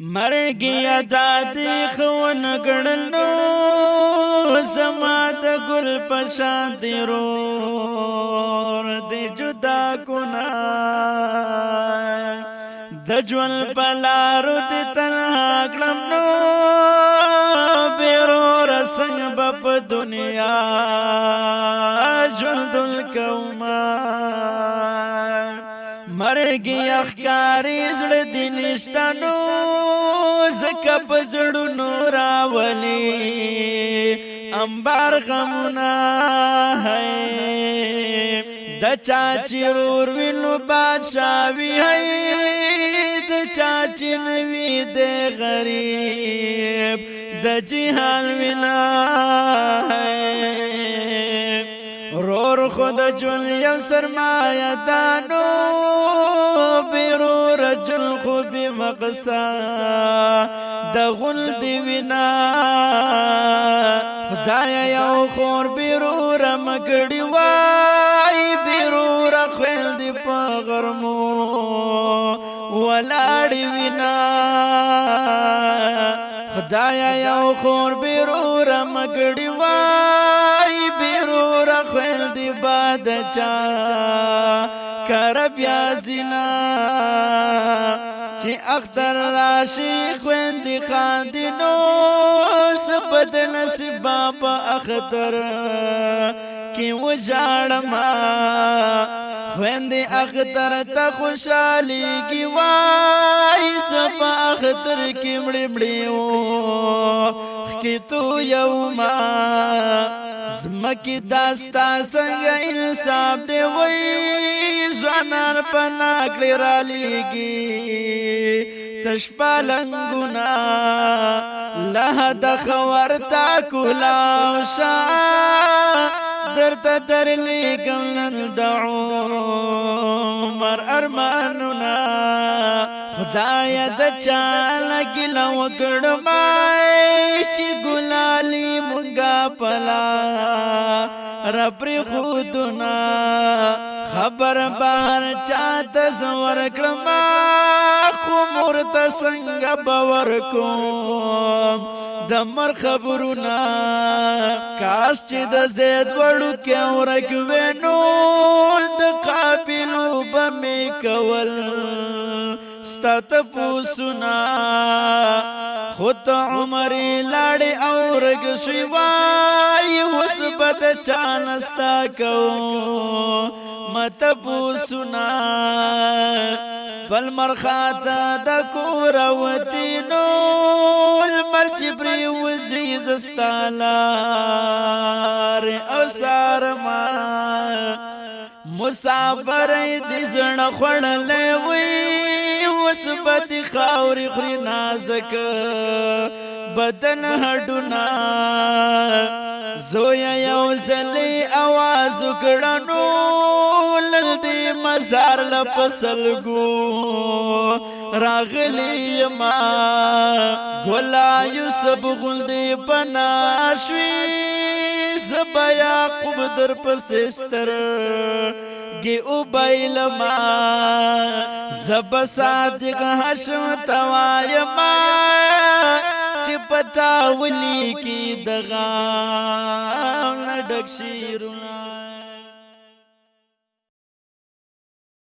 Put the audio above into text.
مرگی ادا دی خون گڑنو زما د گل پشان دی رور دی جدا کنا د جول پلارو دی تنها کلم نو بیرور سنگ بپ دنیا جول دل کوما مرگی اخکاری زړه دی نشتانو زکه په زړونو راولي انبار غمونه ہے د چا چیرور وینو بادشاہ وی ہے د چا چنوی د غریب د جهان وینا ہے رور خود جل یو سرمایه دانو بیرو رجل خوب مقصا د غل دی وینا خدایا یو خور بیرو رمګړی وای بیرو رخل دی په غرمو ولاړی وینا خدایا یو خور بیرو رمګړی وای بیرو رخل دی باد چا کرب یا زنا چی اختر راشی خویندی خاندی نو سبد نصیبا پا اختر کی وجاڑما خویندی اختر تا خوشالی کی وائی سبا اختر کی مڑی مڑیو کی تو یوما زمکی داستا سنگ انصاب دی وی زوانان پناکلی رالیگی تشپالنگونا لحد خورتا کلاو شا درتا درلی گلن دعو مر ارمانونا خدایا د چالا گلا وکڑمائی چی گلالی منگا پلا رپری خودنا خبر بار چاہتا زور کلما خمورتا سنگ باور کوم دمر خبرونا کاش چی د زید وڑو کیا ورکوینو د قابلو بمی کول ستات پوسونا خود عمری لاڑی اورگ شوائی وسبت چانستا کو مت پوسونا پل مرخاتا دا کوروتی نو المرچ بری وزیز استالار او سارما مسافر دی زن خوڑلے وی وسبت خاوری خری نازک بدن ہڈونا زویا یو زلی آواز کڑنو للدی مزار لپسلگو راغلی ما گولا یوسف غلدی پناشوی زبا یاقوب در پسستر گی او بیل ما زب صادق حشم توائی ما چی پتا ولی کی دغام ندک شیرنا